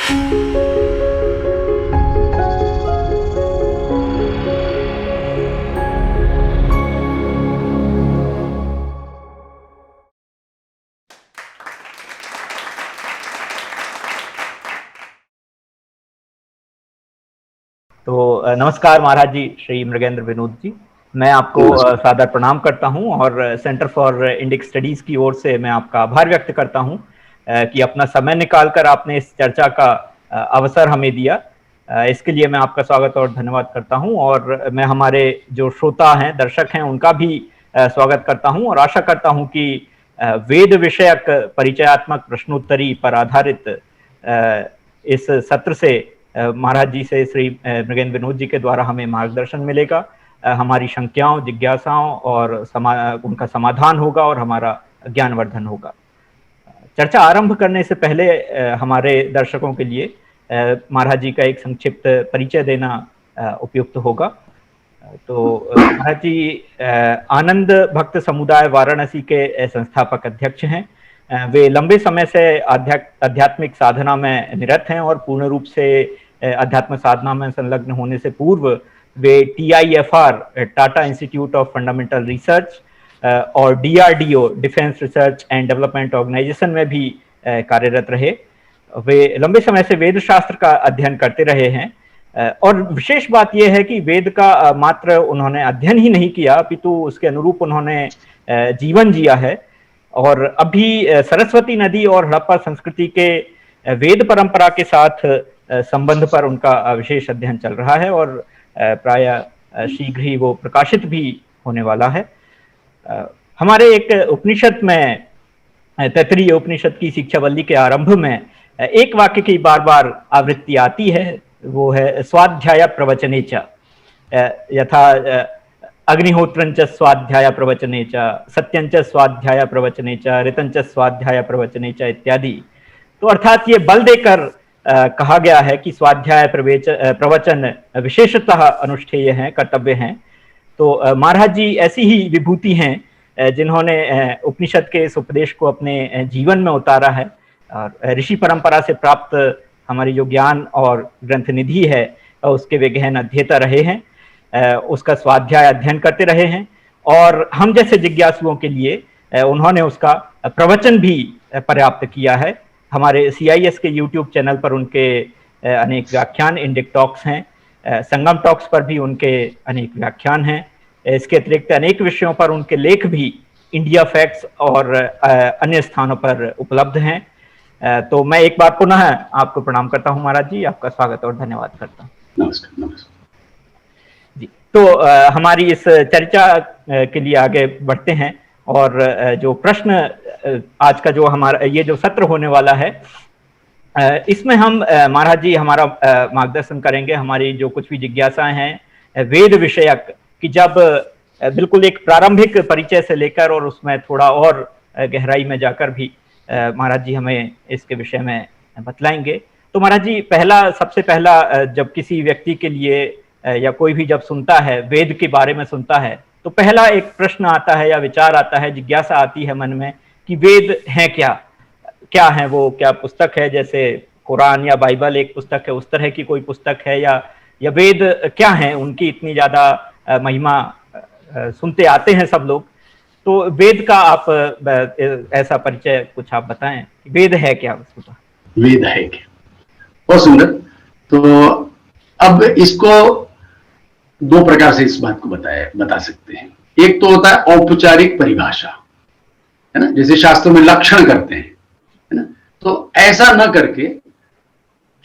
तो नमस्कार महाराज जी, श्री मृगेंद्र विनोद जी। मैं आपको सादर प्रणाम करता हूं और सेंटर फॉर इंडिक स्टडीज की ओर से मैं आपका आभार व्यक्त करता हूं कि अपना समय निकालकर आपने इस चर्चा का अवसर हमें दिया। इसके लिए मैं आपका स्वागत और धन्यवाद करता हूं और मैं हमारे जो श्रोता हैं, दर्शक हैं, उनका भी स्वागत करता हूं और आशा करता हूं कि वेद विषयक परिचयात्मक प्रश्नोत्तरी पर आधारित इस सत्र से महाराज जी से, श्री मृगेंद्र विनोद जी के द्वारा हमें मार्गदर्शन मिलेगा, हमारी शंकाओं, जिज्ञासाओं और उनका समाधान होगा और हमारा ज्ञानवर्धन होगा। चर्चा आरंभ करने से पहले हमारे दर्शकों के लिए महाराज जी का एक संक्षिप्त परिचय देना उपयुक्त होगा। तो महाराज जी आनंद भक्त समुदाय वाराणसी के संस्थापक अध्यक्ष हैं। वे लंबे समय से आध्यात्मिक साधना में निरत हैं और पूर्ण रूप से अध्यात्म साधना में संलग्न होने से पूर्व वे TIFR, Tata institute of fundamental research, और DRDO, defence research and development organisation में भी कार्यरत रहे। वे लंबे समय से वेद शास्त्र का अध्ययन करते रहे हैं और विशेष बात यह है कि वेद का मात्र उन्होंने अध्ययन ही नहीं किया, अपितु उसके अनुरूप उन्होंने जीवन जिया है। और अभी सरस्वती नदी और हड़प्पा संस्कृति के वेद परंपरा के साथ संबंध पर उनका विशेष अध्ययन चल रहा है और प्रायः शीघ्र ही वो प्रकाशित भी होने वाला है। हमारे एक उपनिषद में, तैत्तिरीय उपनिषद की शिक्षावल्ली के आरंभ में एक वाक्य की बार बार आवृत्ति आती है, वो है स्वाध्याय प्रवचने च, यथा अग्निहोत्रंच स्वाध्याय प्रवचने च, सत्यंच स्वाध्याय प्रवचने च, ऋतंच स्वाध्याय प्रवचने च इत्यादि। तो अर्थात ये बल देकर कहा गया है कि स्वाध्याय प्रवचन विशेषतः अनुष्ठेय हैं, कर्तव्य हैं। तो महाराज जी ऐसी ही विभूति हैं जिन्होंने उपनिषद के इस उपदेश को अपने जीवन में उतारा है और ऋषि परंपरा से प्राप्त हमारी जो ज्ञान और ग्रंथ निधि है उसके वे गहन अध्येता रहे हैं, उसका स्वाध्याय अध्ययन करते रहे हैं और हम जैसे जिज्ञासुओं के लिए उन्होंने उसका प्रवचन भी पर्याप्त किया है। हमारे CIS के YouTube चैनल पर उनके अनेक व्याख्यान, इंडिक टॉक्स हैं, संगम टॉक्स पर भी उनके अनेक व्याख्यान हैं। इसके अतिरिक्त अनेक विषयों पर उनके लेख भी इंडिया फैक्ट्स और अन्य स्थानों पर उपलब्ध हैं। तो मैं एक बार पुनः आपको प्रणाम करता हूं महाराज जी, आपका स्वागत और धन्यवाद करता हूं। नमस्कार। नमस्कार जी। तो हमारी इस चर्चा के लिए आगे बढ़ते हैं और जो प्रश्न आज का जो हमारा ये जो सत्र होने वाला है, इसमें हम महाराज जी हमारा मार्गदर्शन करेंगे। हमारी जो कुछ भी जिज्ञासाएं हैं वेद विषयक की, जब बिल्कुल एक प्रारंभिक परिचय से लेकर और उसमें थोड़ा और गहराई में जाकर भी महाराज जी हमें इसके विषय में बतलाएंगे। तो महाराज जी सबसे पहला जब किसी व्यक्ति के लिए या कोई भी जब सुनता है, वेद के बारे में सुनता है, तो पहला एक प्रश्न आता है या विचार आता है, जिज्ञासा आती है मन में कि वेद है क्या है वो, क्या पुस्तक है जैसे कुरान या बाइबल एक पुस्तक है, उस तरह की कोई पुस्तक है या वेद क्या है, उनकी इतनी ज्यादा महिमा सुनते आते हैं सब लोग। तो वेद का आप ऐसा परिचय कुछ आप बताएं, वेद है क्या? वेद है क्या, बहुत सुंदर। तो अब इसको दो प्रकार से इस बात को बता सकते हैं। एक तो होता है औपचारिक परिभाषा, है ना, जैसे शास्त्रों में लक्षण करते हैं, है ना। तो ऐसा न करके,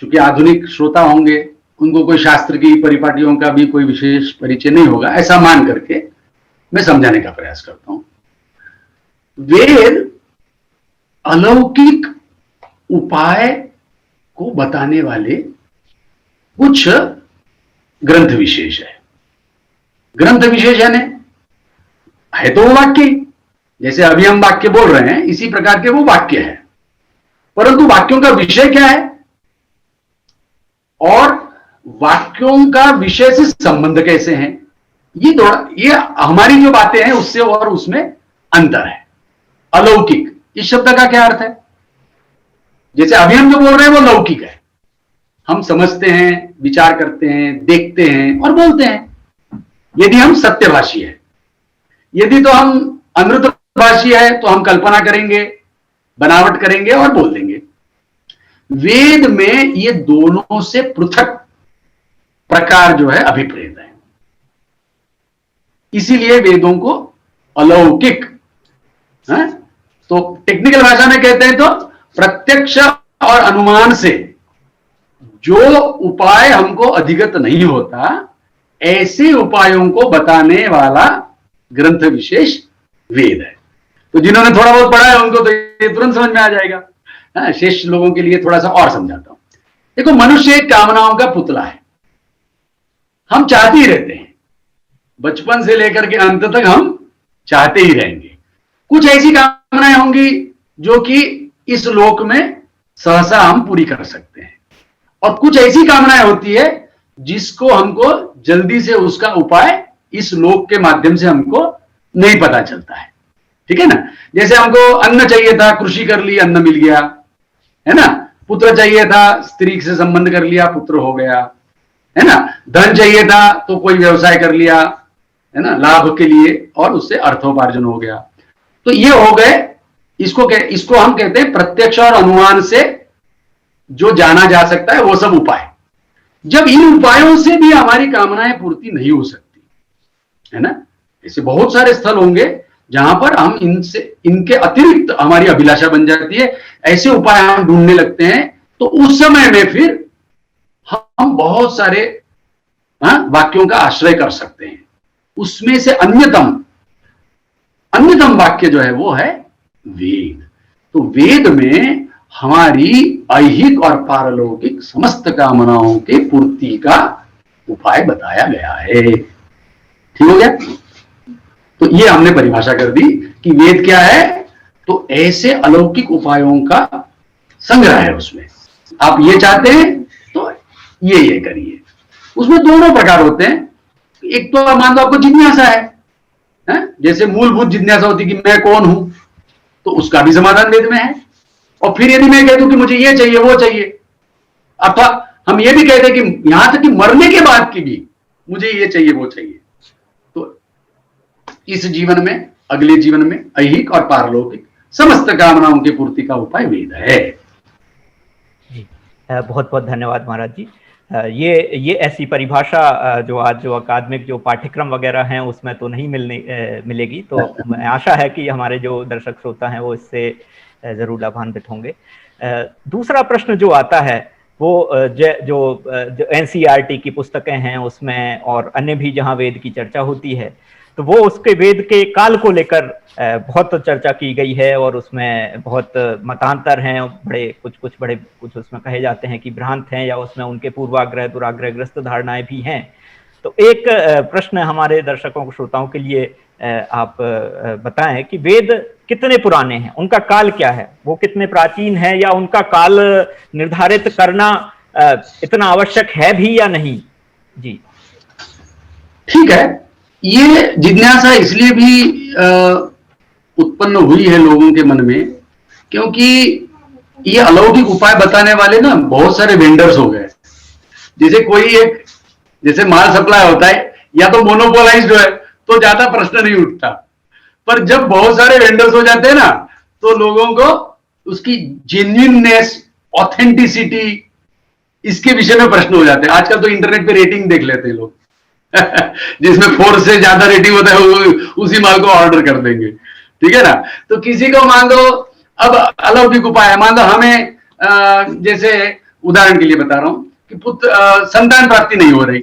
चूंकि आधुनिक श्रोता होंगे, उनको कोई शास्त्र की परिपाटियों का भी कोई विशेष परिचय नहीं होगा, ऐसा मान करके मैं समझाने का प्रयास करता हूं। वेद अलौकिक उपाय को बताने वाले कुछ ग्रंथ विशेष है। ग्रंथ विशेष है तो वो वाक्य, जैसे अभी हम वाक्य बोल रहे हैं, इसी प्रकार के वो वाक्य है, परंतु वाक्यों का विषय क्या है और वाक्यों का विषय से संबंध कैसे हैं, ये हमारी जो बातें हैं उससे और उसमें अंतर है। अलौकिक इस शब्द का क्या अर्थ है? जैसे अभी हम जो बोल रहे हैं वो लौकिक है, हम समझते हैं, विचार करते हैं, देखते हैं और बोलते हैं। यदि हम सत्यभाषी है, यदि तो हम अमृतभाषी है तो हम कल्पना करेंगे, बनावट करेंगे और बोल देंगे। वेद में ये दोनों से पृथक प्रकार जो है अभिप्रेत है, इसीलिए वेदों को अलौकिक, तो टेक्निकल भाषा में कहते हैं तो प्रत्यक्ष और अनुमान से जो उपाय हमको अधिगत नहीं होता, ऐसे उपायों को बताने वाला ग्रंथ विशेष वेद है। तो जिन्होंने थोड़ा बहुत पढ़ा है उनको तो ये तुरंत समझ में आ जाएगा। शेष लोगों के लिए थोड़ा सा और समझाता हूं। देखो, मनुष्य एक कामनाओं का पुतला है। हम चाहते ही रहते हैं, बचपन से लेकर के अंत तक हम चाहते ही रहेंगे। कुछ ऐसी कामनाएं होंगी जो कि इस लोक में सहसा हम पूरी कर सकते हैं, और कुछ ऐसी कामनाएं होती है जिसको हमको जल्दी से उसका उपाय इस लोक के माध्यम से हमको नहीं पता चलता है। ठीक है ना? जैसे हमको अन्न चाहिए था, कृषि कर ली, अन्न मिल गया, है ना? पुत्र चाहिए था, स्त्री से संबंध कर लिया, पुत्र हो गया, है ना? धन चाहिए था तो कोई व्यवसाय कर लिया, है ना, लाभ के लिए, और उससे अर्थोपार्जन हो गया। तो ये हो गए, इसको हम कहते हैं प्रत्यक्ष और अनुमान से जो जाना जा सकता है वो सब उपाय। जब इन उपायों से भी हमारी कामनाएं पूर्ति नहीं हो सकती, है ना, ऐसे बहुत सारे स्थल होंगे जहां पर हम इनके अतिरिक्त हमारी अभिलाषा बन जाती है, ऐसे उपाय हम ढूंढने लगते हैं। तो उस समय में फिर हम बहुत सारे वाक्यों का आश्रय कर सकते हैं। उसमें से अन्यतम वाक्य जो है वो है वेद। तो वेद में हमारी ऐहिक और पारलौकिक समस्त कामनाओं की पूर्ति का उपाय बताया गया है। ठीक हो गया? तो ये हमने परिभाषा कर दी कि वेद क्या है। तो ऐसे अलौकिक उपायों का संग्रह है उसमें। आप ये चाहते हैं तो ये करिए। उसमें दोनों प्रकार होते हैं। एक तो मान लो आपको जिज्ञासा है, जैसे मूलभूत जिज्ञासा होती कि मैं कौन हूं, तो उसका भी समाधान वेद में है। और फिर यदि मैं कह दूं कि मुझे ये चाहिए वो चाहिए, अथवा हम ये भी कहते हैं कि यहां तक कि मरने के बाद की भी मुझे ये चाहिए वो चाहिए, तो इस जीवन में, अगले जीवन में ऐहिक और पारलौकिक समस्त कामनाओं की पूर्ति का उपाय वेद है। जी, बहुत बहुत धन्यवाद महाराज जी। ये ऐसी परिभाषा जो आज जो अकादमिक जो पाठ्यक्रम वगैरह हैं उसमें तो नहीं मिलेगी। तो मैं आशा है कि हमारे जो दर्शक श्रोता हैं वो इससे जरूर लाभान्वित होंगे। दूसरा प्रश्न जो आता है वो जो एनसीईआरटी की पुस्तकें हैं उसमें और अन्य भी जहां वेद की चर्चा होती है, तो वो उसके वेद के काल को लेकर बहुत चर्चा की गई है और उसमें बहुत मतांतर हैं। कुछ उसमें कहे जाते हैं कि भ्रांत हैं, या उसमें उनके पूर्वाग्रह दुराग्रहग्रस्त धारणाएं भी हैं। तो एक प्रश्न हमारे दर्शकों श्रोताओं के लिए आप बताएं कि वेद कितने पुराने हैं, उनका काल क्या है, वो कितने प्राचीन है, या उनका काल निर्धारित करना इतना आवश्यक है भी या नहीं? जी ठीक है। ये जिज्ञासा इसलिए भी उत्पन्न हुई है लोगों के मन में क्योंकि ये अलौकिक उपाय बताने वाले ना बहुत सारे वेंडर्स हो गए। जैसे माल सप्लाई होता है, या तो मोनोपोलाइज्ड है तो ज्यादा प्रश्न नहीं उठता, पर जब बहुत सारे वेंडर्स हो जाते हैं ना तो लोगों को उसकी जेन्युइननेस, ऑथेंटिसिटी, इसके विषय में प्रश्न हो जाते हैं। आजकल तो इंटरनेट पे रेटिंग देख लेते हैं लोग जिसमें 4 से ज्यादा रेटिंग होता है वो उसी माल को ऑर्डर कर देंगे। ठीक है ना? तो किसी को मान लो अब अलौकिक उपाय है, मान लो हमें जैसे उदाहरण के लिए बता रहा हूं कि संतान प्राप्ति नहीं हो रही।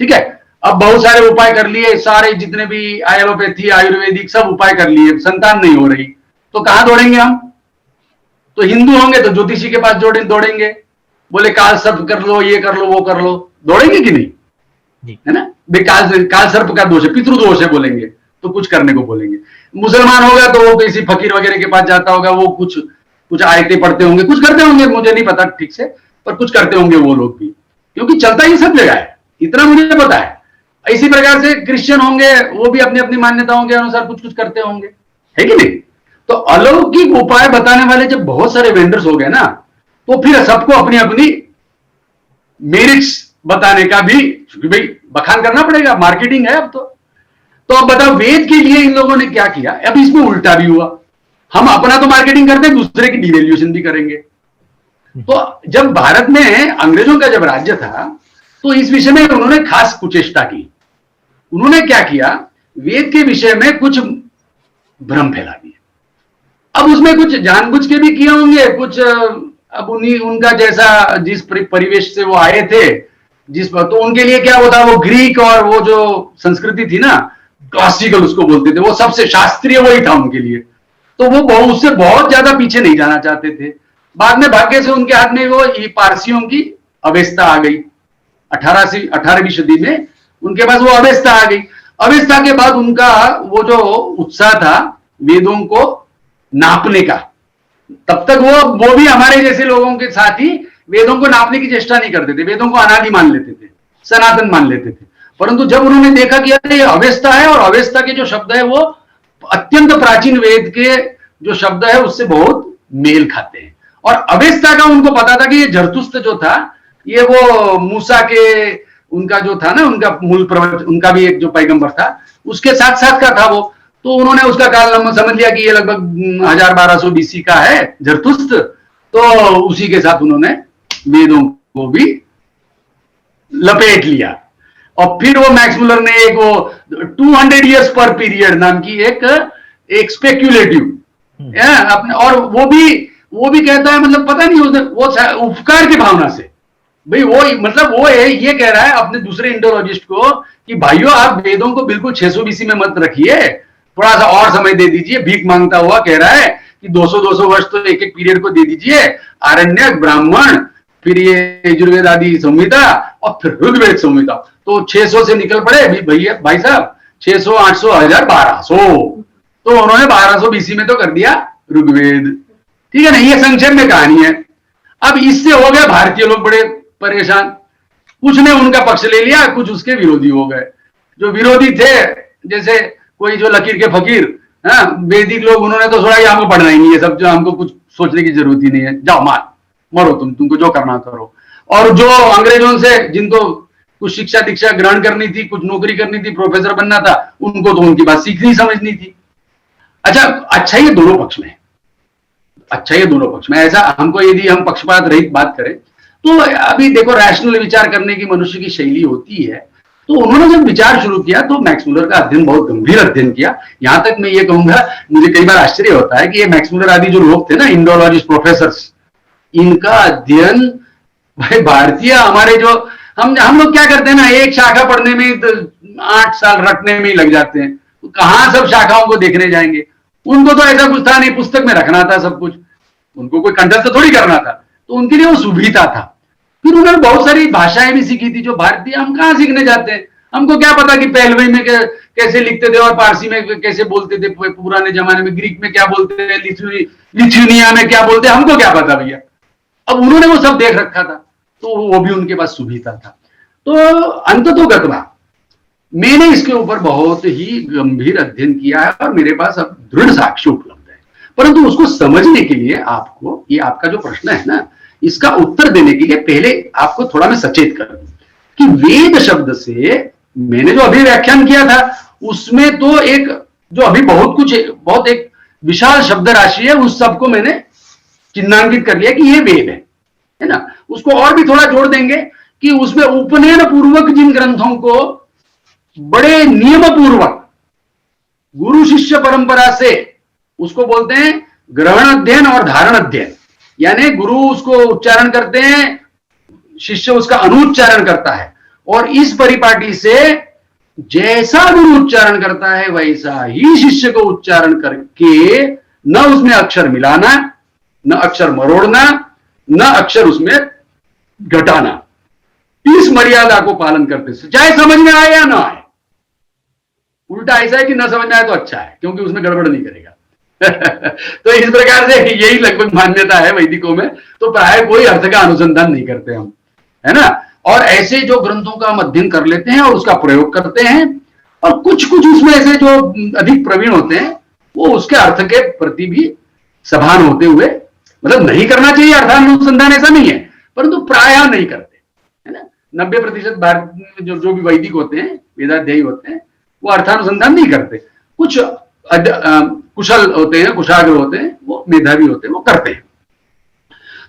ठीक है, अब बहुत सारे उपाय कर लिए, सारे जितने भी एलोपैथी आयुर्वेदिक सब उपाय कर लिए, संतान नहीं हो रही, तो कहां दौड़ेंगे हम? तो हिंदू होंगे तो ज्योतिषी के पास दौड़ेंगे, बोले काल सर्प कर लो, ये कर लो, वो कर लो, दौड़ेंगे कि नहीं? है ना? काल सर्प का दोष है, पितृदोष है बोलेंगे, तो कुछ करने को बोलेंगे। मुसलमान होगा तो वो किसी फकीर वगैरह के पास जाता होगा, वो कुछ आयतें पढ़ते होंगे, कुछ करते होंगे, मुझे नहीं पता ठीक से, पर कुछ करते होंगे वो लोग भी, क्योंकि चलता ही सब जगह है, इतना मुझे पता है। इसी प्रकार से क्रिश्चियन होंगे, वो भी अपनी अपनी मान्यताओं के अनुसार कुछ करते होंगे, है कि नहीं? तो अलौकिक उपाय बताने वाले जब बहुत सारे वेंडर्स हो गए ना, तो फिर सबको अपनी अपनी मेरिट्स बताने का भी, क्योंकि भाई बखान करना पड़ेगा, मार्केटिंग है अब तो अब बताओ वेद के लिए इन लोगों ने क्या किया। अब इसमें उल्टा भी हुआ, हम अपना तो मार्केटिंग करते हैं, दूसरे की डिवेल्यूशन भी करेंगे। तो जब भारत में अंग्रेजों का जब राज्य था तो इस विषय में उन्होंने खास कुचेष्टा की। उन्होंने क्या किया, वेद के विषय में कुछ भ्रम फैला दिया। अब उसमें कुछ जानबूझ के भी किए होंगे, कुछ अब उन्हीं उनका जैसा जिस परिवेश से वो आए थे, तो उनके लिए क्या होता, वो ग्रीक और वो जो संस्कृति थी ना, क्लासिकल उसको बोलते थे, वो सबसे शास्त्रीय वही था उनके लिए। तो वो उससे बहुत ज्यादा पीछे नहीं जाना चाहते थे। बाद में भाग्य से उनके हाथ में वो पारसियों की अवेस्ता आ गई। 18वीं सदी में उनके पास वो अवेस्ता आ गई। अवेस्ता के बाद उनका वो जो उत्साह था वेदों को नापने का, तब तक वो भी हमारे जैसे लोगों के साथ ही वेदों को नापने की चेष्टा नहीं करते थे, वेदों को अनादि मान लेते थे, सनातन मान लेते थे। परंतु जब उन्होंने देखा कि अरे ये अवेस्ता है, और अवेस्ता के जो शब्द है वो अत्यंत प्राचीन वेद के जो शब्द है उससे बहुत मेल खाते हैं, और अवेस्ता का उनको पता था कि ये जरतुस्त जो था ये वो मूसा के उनका जो था ना, उनका मूल प्रवचन, उनका भी एक जो पैगंबर था उसके साथ साथ का था वो। तो उन्होंने उसका काल समझ लिया कि ये लगभग 1200 BC का है जरतुस्त। तो उसी के साथ उन्होंने वेदों को भी लपेट लिया। और फिर वो मैक्स मुलर ने एक वो 200 years पर पीरियड नाम की एक स्पेक्यूलेटिव अपने, और वो भी कहता है, मतलब पता नहीं उसने वो उपकार की भावना से भाई वो मतलब वो ये कह रहा है अपने दूसरे इंडोलॉजिस्ट को कि भाइयों आप वेदों को बिल्कुल 600 BC में मत रखिए, थोड़ा सा और समय दे दीजिए। भीख मांगता हुआ कह रहा है कि 200 वर्ष तो एक एक पीरियड को दे दीजिए, आरण्यक, ब्राह्मण, फिर ये यजुर्वेद आदि संहिता और फिर ऋग्वेद संहिता। तो 600 से निकल पड़े भैया भाई साहब, 600, 800, 1000, 1200। तो उन्होंने 1200 BC में तो कर दिया ऋग्वेद। ठीक है ना, ये संक्षेप में कहानी है। अब इससे हो गए भारतीय लोग बड़े परेशान, कुछ ने उनका पक्ष ले लिया, कुछ उसके विरोधी हो गए। जो विरोधी थे जैसे कोई जो लकीर के फकीर, वैदिक लोग, उन्होंने तो थोड़ा हमको पढ़ना ही नहीं है, सब जो हमको कुछ सोचने की जरूरत ही नहीं है, जाओ मरो तुमको जो करना करो। और जो अंग्रेजों से जिनको कुछ शिक्षा दीक्षा ग्रहण करनी थी, कुछ नौकरी करनी थी, प्रोफेसर बनना था, उनको तो उनकी बात सीखनी समझनी थी। अच्छा ये दोनों पक्ष में, ऐसा हमको यदि हम पक्षपात रहित बात करें तो अभी देखो रैशनल विचार करने की मनुष्य की शैली होती है। तो उन्होंने जब विचार शुरू किया तो मैक्स मुलर का अध्ययन बहुत गंभीर अध्ययन किया। यहां तक मैं ये कहूंगा, मुझे कई बार आश्चर्य होता है कि ये मैक्स मुलर आदि जो लोग थे ना, इंडोलॉजिस्ट प्रोफेसर्स, इनका अध्ययन भाई भारतीय हमारे जो हम लोग क्या करते हैं ना, एक शाखा पढ़ने में तो 8 साल रटने में ही लग जाते हैं, तो कहां सब शाखाओं को देखने जाएंगे। उनको तो ऐसा कुछ था नहीं, पुस्तक में रखना था सब कुछ, उनको कोई कंठस्थ थोड़ी करना था, तो उनके लिए वो सुविधा था। फिर उन्होंने बहुत सारी भाषाएं भी सीखी थी जो भारतीय, हम कहाँ सीखने जाते हैं। हमको क्या पता कि पहलवी में कैसे लिखते थे और पारसी में कैसे बोलते थे, पुराने जमाने में ग्रीक में क्या बोलते थे, लिथुनिया में क्या बोलते, हमको क्या पता भैया। अब उन्होंने वो सब देख रखा था, तो वो भी उनके पास सुविधा था। तो अंततोगत्वा मैंने इसके ऊपर बहुत ही गंभीर अध्ययन किया है और मेरे पास अब दृढ़ साक्ष्य उपलब्ध है। परंतु उसको समझने के लिए आपको, ये आपका जो प्रश्न है ना, इसका उत्तर देने के लिए पहले आपको थोड़ा मैं सचेत कर दूं कि वेद शब्द से मैंने जो अभी व्याख्यान किया था उसमें तो एक जो अभी बहुत एक विशाल शब्द राशि है, उस सबको मैंने चिन्हांकित कर लिया कि ये वेद है ना। उसको और भी थोड़ा जोड़ देंगे कि उसमें उपनयन पूर्वक जिन ग्रंथों को बड़े नियम पूर्वक गुरु शिष्य परंपरा से, उसको बोलते हैं ग्रहण अध्ययन और धारण अध्ययन, यानी गुरु उसको उच्चारण करते हैं, शिष्य उसका अनुच्चारण करता है, और इस परिपाटी से जैसा गुरु उच्चारण करता है वैसा ही शिष्य को उच्चारण करके न उसमें अक्षर मिलाना, न अक्षर मरोड़ना, न अक्षर उसमें घटाना, इस मर्यादा को पालन करते से, चाहे समझ में आए या ना आए। उल्टा ऐसा है कि न समझ में आए तो अच्छा है, क्योंकि उसमें गड़बड़ नहीं करेगा। तो इस प्रकार से यही लगभग मान्यता है वैदिकों में। तो प्राय कोई अर्थ का अनुसंधान नहीं करते हम, है ना। और ऐसे जो ग्रंथों का हम अध्ययन कर लेते हैं और उसका प्रयोग करते हैं, और कुछ उसमें ऐसे जो अधिक प्रवीण होते हैं वो उसके अर्थ के प्रति भी सभान होते हुए, मतलब नहीं करना चाहिए अर्थानुसंधान, ऐसा नहीं है, परंतु प्रायः नहीं करते, है 90% भारत में जो भी वैदिक होते हैं, वेदाध्यायी होते हैं, वो अर्थानुसंधान नहीं करते। कुछ कुशल होते हैं, कुशाग्र होते हैं, वो मेधावी होते हैं, वो करते हैं।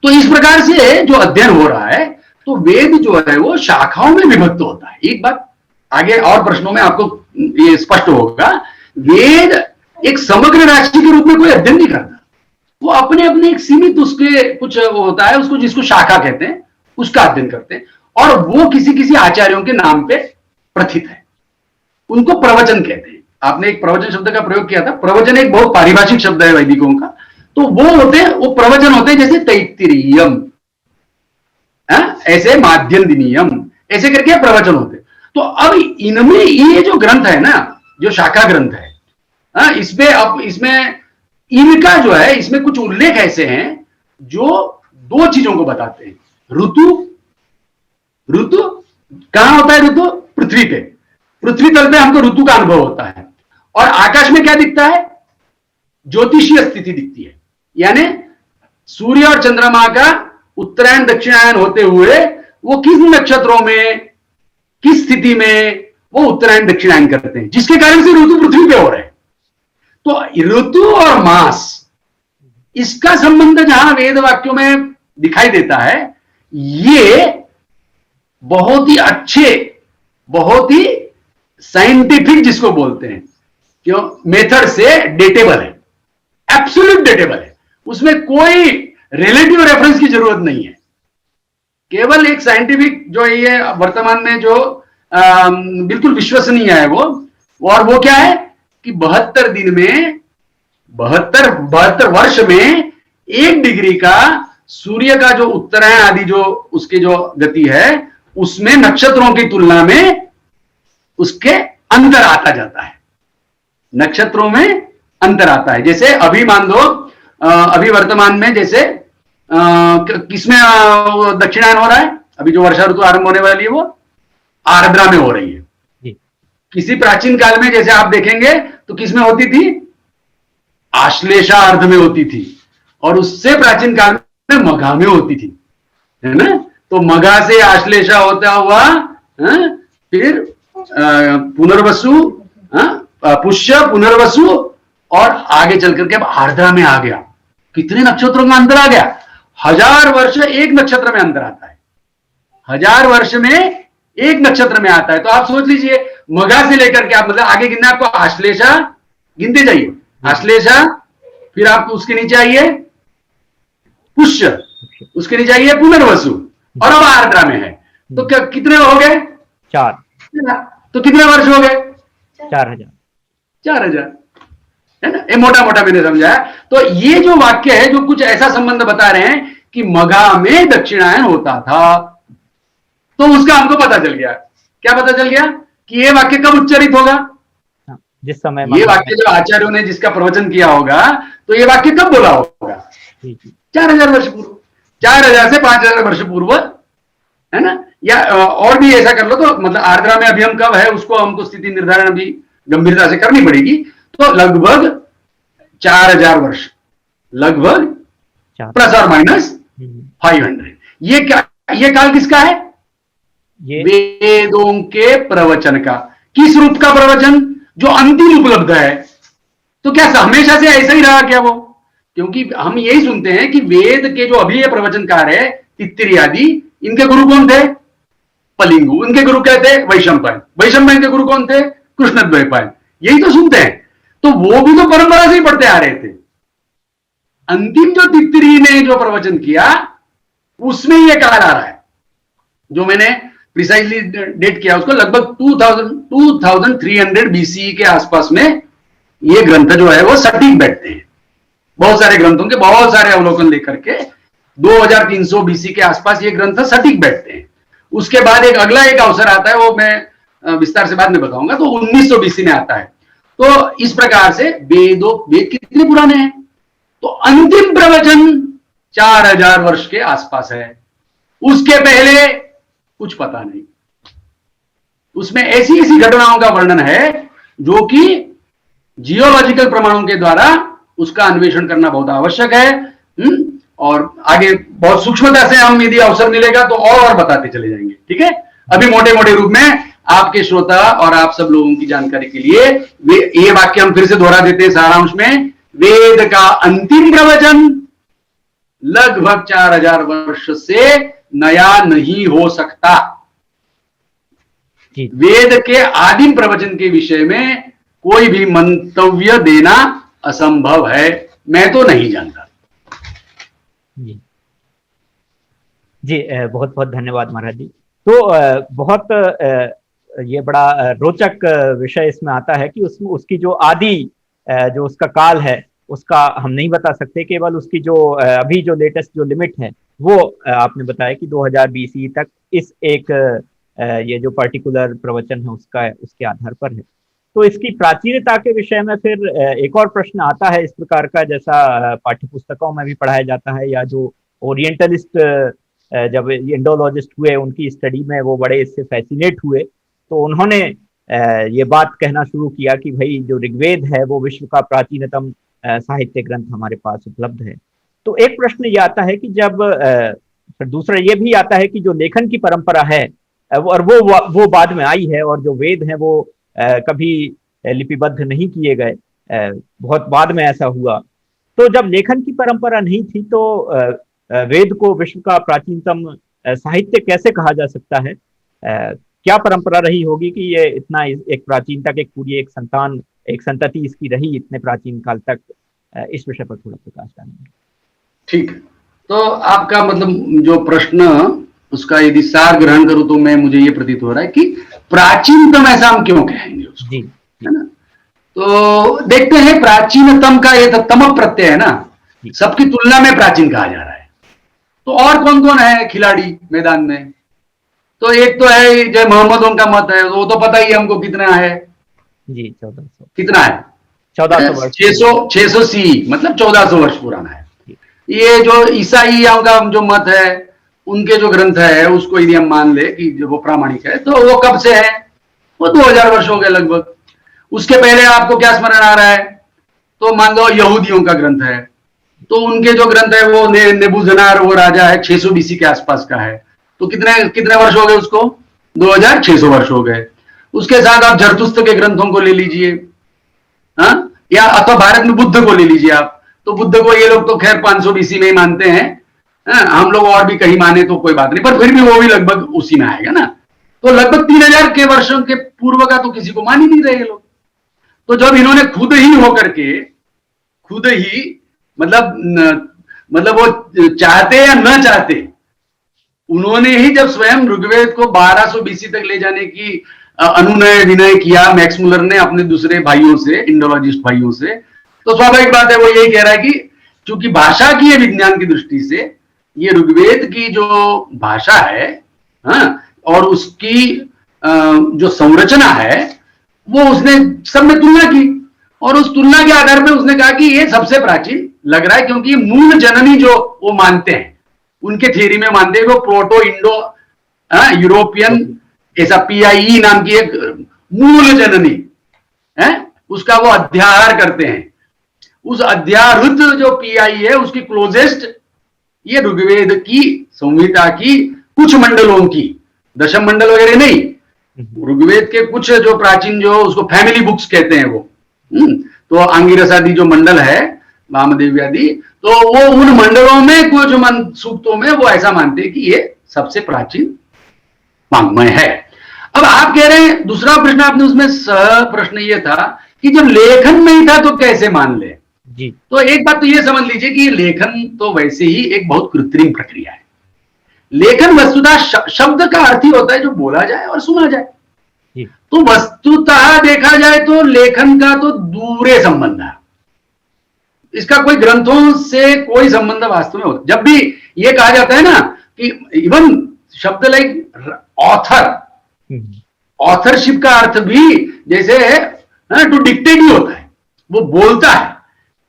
तो इस प्रकार से जो अध्ययन हो रहा है, तो वेद जो है वो शाखाओं में विभक्त होता है। एक बात आगे और प्रश्नों में आपको ये स्पष्ट होगा, वेद एक समग्र राशि के रूप में कोई अध्ययन नहीं करता। वो अपने अपने एक सीमित उसके कुछ होता है, उसको जिसको शाखा कहते हैं, उसका अध्ययन करते हैं, और वो किसी किसी आचार्यों के नाम पे प्रथित है। उनको प्रवचन कहते हैं। आपने एक प्रवचन शब्द का प्रयोग किया था। प्रवचन एक बहुत पारिभाषिक शब्द है वैदिकों का। तो वो होते हैं, वो प्रवचन होते हैं, जैसे तैत्तिरीयम, ऐसे माध्यन्दिनीयम, ऐसे करके प्रवचन होते हैं। तो अब इनमें ये जो ग्रंथ है ना, जो शाखा ग्रंथ है, इसमें इनका जो है, इसमें कुछ उल्लेख ऐसे हैं जो दो चीजों को बताते हैं। ऋतु कहां होता है? ऋतु पृथ्वी पे, पृथ्वी तल पे हमको ऋतु का अनुभव होता है। और आकाश में क्या दिखता है? ज्योतिषीय स्थिति दिखती है, यानी सूर्य और चंद्रमा का उत्तरायण दक्षिणायन होते हुए वो किस नक्षत्रों में, किस स्थिति में वो उत्तरायण दक्षिणायन करते हैं, जिसके कारण से ऋतु पृथ्वी पे हो रहे हैं। तो ऋतु और मास, इसका संबंध जहां वेद वाक्यों में दिखाई देता है, ये बहुत ही अच्छे, बहुत ही साइंटिफिक जिसको बोलते हैं, क्यों, मेथड से डेटेबल है, एब्सोल्यूट डेटेबल है। उसमें कोई रिलेटिव रेफरेंस की जरूरत नहीं है। केवल एक साइंटिफिक जो ये वर्तमान में जो बिल्कुल विश्वसनीय है वो, और वो क्या है कि 72 दिन में, 72 वर्ष में 1 डिग्री का सूर्य का जो उत्तरायण आदि जो उसकी जो गति है, उसमें नक्षत्रों की तुलना में उसके अंतर आता जाता है। नक्षत्रों में अंतर आता है। जैसे अभी मान लो, अभी वर्तमान में जैसे किसमें दक्षिणायन हो रहा है? अभी जो वर्षा ऋतु आरंभ होने वाली है वो आर्द्रा में हो रही है। किसी प्राचीन काल में जैसे आप देखेंगे तो किसमें होती थी? आश्लेषा अर्ध में होती थी, और उससे प्राचीन काल में मघा में होती थी, है ना? तो मघा से आश्लेषा होता हुआ फिर पुनर्वसु, पुष्य, पुनर्वसु, और आगे चल करके अब आर्द्रा में आ गया। कितने नक्षत्रों का अंतर आ गया? 1000 वर्ष एक नक्षत्र में अंतर आता है। 1000 वर्ष में एक नक्षत्र में आता है। तो आप सोच लीजिए, मघा से लेकर के आप मतलब आगे गिनना, आपको आश्लेषा गिनते जाइए, आश्लेषा, फिर आपको उसके नीचे आइए पुष्य, उसके नीचे आइए पुनर्वसु, और अब आर्द्रा में है। तो क्या कितने हो गए? 4। तो कितने वर्ष हो गए? 4000 है ना? ये मोटा मोटा मैंने समझाया। तो ये जो वाक्य है, जो कुछ ऐसा संबंध बता रहे हैं कि मघा में दक्षिणायन होता था, तो उसका हमको पता चल गया। क्या पता चल गया? कि ये वाक्य कब उच्चारित होगा? जिस समय ये वाक्य जो आचार्यों ने जिसका प्रवचन किया होगा, तो ये वाक्य कब बोला होगा? 4000 वर्ष पूर्व, 4000 से 5000 वर्ष पूर्व, है ना? या और भी ऐसा कर लो तो मतलब आर्द्रा में अभी हम कब है, उसको हमको स्थिति निर्धारण अभी गंभीरता से करनी पड़ेगी। तो लगभग 4000 वर्ष, लगभग प्लस और माइनस 500। ये क्या, ये काल किसका है? वेदों के प्रवचन का। किस रूप का प्रवचन? जो अंतिम उपलब्ध है। तो क्या हमेशा से ऐसा ही रहा क्या वो? क्योंकि हम यही सुनते हैं कि वेद के जो अभी ये प्रवचनकार है, तित्तिरी आदि, इनके गुरु कौन थे? पलिंगु। इनके गुरु क्या थे? वैशंपायन। वैशंपायन के गुरु कौन थे? कृष्णद्वैपायन। यही तो सुनते हैं। तो वो भी तो परंपरा से ही पढ़ते आ रहे थे। अंतिम जो तित्तिरी ने जो प्रवचन किया, उसमें ये कहा जा रहा है, जो मैंने प्रिसाइजली डेट किया उसको, लगभग 2300 बीसी के आसपास में ये ग्रंथ जो है वो सटीक बैठते हैं। बहुत सारे ग्रंथों के बहुत सारे अवलोकन लेकर के 2300 बीसी के आसपास ये ग्रंथ सटीक बैठते हैं। उसके बाद एक अगला एक अवसर आता है, वो मैं विस्तार से बाद में बताऊंगा, तो 1900 बीसी में आता है। तो इस प्रकार से वेद कितने पुराने हैं? तो अंतिम प्रवचन 4000 वर्ष के आसपास है। उसके पहले कुछ पता नहीं। उसमें ऐसी ऐसी घटनाओं का वर्णन है जो कि जियोलॉजिकल प्रमाणों के द्वारा उसका अन्वेषण करना बहुत आवश्यक है। और आगे बहुत सूक्ष्मता से हम यदि अवसर मिलेगा तो और बताते चले जाएंगे। ठीक है। अभी मोटे मोटे रूप में आपके श्रोता और आप सब लोगों की जानकारी के लिए ये वाक्य हम फिर से दोहरा देते हैं सारांश में। वेद का अंतिम प्रवचन लगभग 4000 वर्ष से नया नहीं हो सकता। वेद के आदिम प्रवचन के विषय में कोई भी मंतव्य देना असंभव है, मैं तो नहीं जानता। जी जी, बहुत बहुत धन्यवाद महाराज जी। तो बहुत ये बड़ा रोचक विषय इसमें आता है कि उसमें उसकी जो आदि जो उसका काल है उसका हम नहीं बता सकते, केवल उसकी जो अभी जो लेटेस्ट जो लिमिट है वो आपने बताया कि 2000 BC तक इस एक ये जो पर्टिकुलर प्रवचन है उसका उसके आधार पर है। तो इसकी प्राचीनता के विषय में फिर एक और प्रश्न आता है इस प्रकार का, जैसा पाठ्य पुस्तकों में भी पढ़ाया जाता है, या जो ओरिएंटलिस्ट जब इंडोलॉजिस्ट हुए उनकी स्टडी में वो बड़े इससे फैसिनेट हुए, तो उन्होंने ये बात कहना शुरू किया कि भाई जो ऋग्वेद है वो विश्व का प्राचीनतम साहित्य ग्रंथ हमारे पास उपलब्ध है। तो एक प्रश्न ये आता है कि जब फिर दूसरा ये भी आता है कि जो लेखन की परंपरा है और वो बाद में आई है, और जो वेद हैं वो कभी लिपिबद्ध नहीं किए गए, बहुत बाद में ऐसा हुआ। तो जब लेखन की परंपरा नहीं थी तो वेद को विश्व का प्राचीनतम साहित्य कैसे कहा जा सकता है? क्या परंपरा रही होगी कि ये इतना एक प्राचीनता के पूरी एक संतति इसकी रही इतने प्राचीन काल तक? इस विषय पर थोड़ा प्रकाश डालेंगे। ठीक है, तो आपका मतलब जो प्रश्न उसका यदि सार ग्रहण करूं तो मुझे ये प्रतीत हो रहा है कि प्राचीनतम ऐसा हम क्यों कहेंगे उसको, जी, है ना? तो देखते हैं प्राचीनतम का ये तम प्रत्यय है ना, सबकी तुलना में प्राचीन कहा जा रहा है। तो और कौन कौन है खिलाड़ी मैदान में? तो एक तो है जय मोहम्मदों का मत है, वो तो पता ही हमको कितना है जी, 1400 कितना है 1400 वर्ष 600 सी मतलब 1400 वर्ष पुराना है। ये जो ईसाइयों का जो मत है उनके जो ग्रंथ है उसको यदि हम मान ले कि जो वो प्रामाणिक है तो वो कब से है? वो 2000 वर्ष हो गए लगभग। उसके पहले आपको क्या स्मरण आ रहा है? तो मान लो यहूदियों का ग्रंथ है, तो उनके जो ग्रंथ है वो नेबूजरदान वो राजा है 600 BC के आसपास का है, तो कितने वर्ष हो गए उसको? 2600 वर्ष हो गए। उसके साथ आप जरतुस्त के ग्रंथों को ले लीजिए, हाँ, या अथवा भारत में बुद्ध को ले लीजिए आप, तो बुद्ध को ये लोग तो खैर 500 BC में ही मानते हैं, हम लोग और भी कहीं माने तो कोई बात नहीं, पर फिर भी वो भी लगभग उसी में आएगा ना। तो लगभग 3000 के वर्षों के पूर्व का तो किसी को मान ही नहीं रहे लोग। तो जब इन्होंने खुद ही मतलब वो चाहते या न चाहते, उन्होंने ही जब स्वयं ऋग्वेद को 1200 BC तक ले जाने की अनुनय विनय किया मैक्स मुलर ने अपने दूसरे भाइयों से, इंडोलॉजिस्ट भाइयों से, तो स्वाभाविक बात है वो यही कह रहा है कि चूंकि भाषा की विज्ञान की दृष्टि से ये ऋग्वेद की जो भाषा है, हाँ, और उसकी जो संरचना है वो उसने सब में तुलना की, और उस तुलना के आधार पर उसने कहा कि ये सबसे प्राचीन लग रहा है, क्योंकि मूल जननी जो वो मानते हैं उनके थियरी में मानते हैं वो प्रोटो इंडो यूरोपियन ऐसा PIE नाम की एक मूल जननी है, उसका वो अध्याहार करते हैं। उस अध्याहृत जो PIE है उसकी क्लोजेस्ट ये ऋग्वेद की संहिता की कुछ मंडलों की, दशम मंडल वगैरह नहीं, ऋग्वेद के कुछ जो प्राचीन जो उसको फैमिली बुक्स कहते हैं वो, तो आंगिरस आदि जो मंडल है, वामदेव आदि, तो वो उन मंडलों में कुछ सूक्तों में वो ऐसा मानते हैं कि ये सबसे प्राचीन वाङ्मय है। अब आप कह रहे हैं, दूसरा प्रश्न आपने उसमें प्रश्न ये था कि जब लेखन नहीं था तो कैसे मान ले जी। तो एक बात तो ये समझ लीजिए कि लेखन तो वैसे ही एक बहुत कृत्रिम प्रक्रिया है। लेखन वस्तुतः शब्द का अर्थ ही होता है जो बोला जाए और सुना जाए। तो वस्तुतः देखा जाए तो लेखन का तो दूरे संबंध है, इसका कोई ग्रंथों से कोई संबंध वास्तव में होता। जब भी ये कहा जाता है ना कि इवन शब्द लाइक ऑथरशिप का अर्थ भी जैसे टू डिक्टेट ही होता है, वो बोलता है,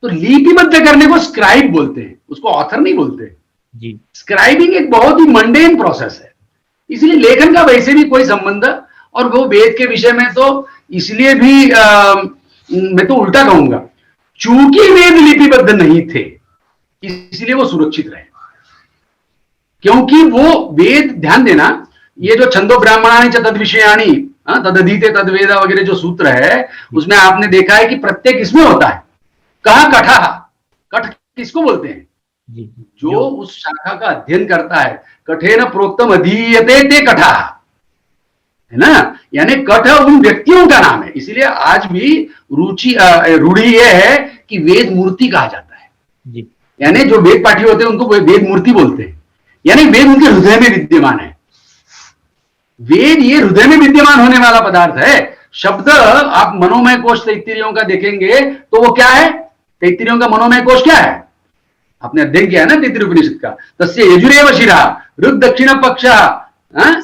तो लिपिबद्ध करने को स्क्राइब बोलते हैं, उसको ऑथर नहीं बोलते जी। स्क्राइबिंग एक बहुत ही मंडेन प्रोसेस है, इसलिए लेखन का वैसे भी कोई संबंध, और वो वेद के विषय में तो इसलिए भी मैं तो उल्टा कहूंगा, चूंकि वेद लिपिबद्ध नहीं थे इसलिए वो सुरक्षित रहे, क्योंकि वो वेद, ध्यान देना, ये जो छंदो ब्राह्मणानि च तद विषयाणि, तदधीते तदवेदा वगैरह जो सूत्र है, उसमें आपने देखा है कि प्रत्येक इसमें होता है। कहा कठा, कठ किसको बोलते हैं? जो उस शाखा का अध्ययन करता है। कठेन प्रोक्तम अधीयते ते कठा, है ना, यानी कठ उन व्यक्तियों का नाम है। इसीलिए आज भी रूढ़ी यह है कि वेद मूर्ति कहा जाता है जी। यानी जो वेद पाठी होते हैं उनको वेद मूर्ति बोलते हैं, यानी वेद उनके हृदय में विद्यमान है। वेद ये हृदय में विद्यमान होने वाला पदार्थ है। शब्द आप मनोमय कोश तैत्तिरीयों का देखेंगे तो वो क्या है? तैत्तिरीयों का मनोमय कोश क्या है? आपने अध्ययन किया है ना तैत्तिरीय उपनिषद का। तस्य यजुरेव शिरा ऋग दक्षिण पक्ष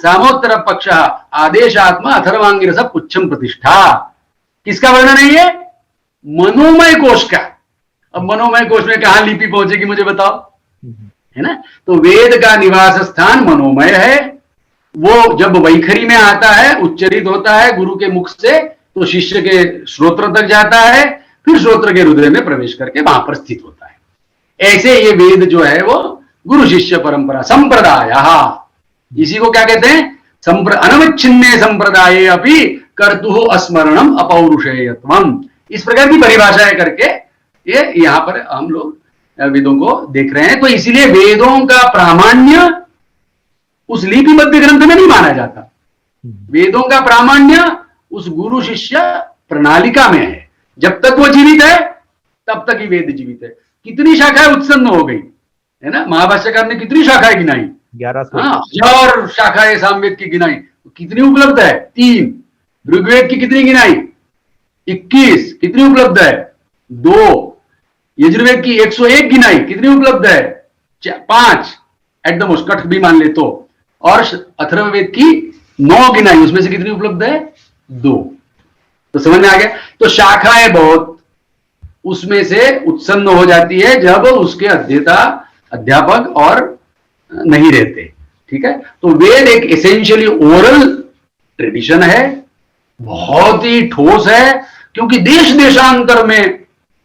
सामोत्तर पक्ष आदेशात्मा अथर्वांगिरस पुच्छम प्रतिष्ठा। किसका वर्णन है ये? मनोमय कोश का। अब मनोमय कोश में कहां लिपि पहुंचेगी मुझे बताओ, है ना। तो वेद का निवास स्थान मनोमय है। वो जब वैखरी में आता है, उच्चरित होता है गुरु के मुख से, तो शिष्य के श्रोत्र तक जाता है, फिर श्रोत्र के हृदय में प्रवेश करके वहां पर स्थित होता है। ऐसे ये वेद जो है वो गुरु शिष्य परंपरा संप्रदाय, इसी को क्या कहते हैं? अनवच्छिन्ने संप्रदाये अपि कर्तुः अस्मरणम अपौरुषेयत्वम। इस प्रकार की परिभाषाएं करके ये यहां पर हम लोग वेदों को देख रहे हैं। तो इसीलिए वेदों का प्रामाण्य उस लिपिबद्ध ग्रंथ में नहीं माना जाता। वेदों का प्रामाण्य उस गुरु शिष्य प्रणालिका में है। जब तक वो जीवित है तब तक ही वेद जीवित है। कितनी शाखाएं उत्पन्न हो गई, है ना। महाभाष्यकार ने कितनी शाखाएं गिनाई? 1100 शाखाएं सामवेद की गिनाई। कितनी उपलब्ध है? 3। ऋग्वेद की कितनी गिनाई? 21। कितनी उपलब्ध है? 2। यजुर्वेद की 101 गिनाई। कितनी उपलब्ध है? 5 एट द मोस्ट, कठ भी मान ले तो। और अथर्ववेद की 9 गिनाई, उसमें से कितनी उपलब्ध है? 2। तो समझ में आ गया। तो शाखाएं बहुत उसमें से उत्पन्न हो जाती है जब उसके अध्यापक और नहीं रहते। ठीक है। तो वेद एक एसेंशियली ओरल ट्रेडिशन है, बहुत ही ठोस है। क्योंकि देश देशांतर में,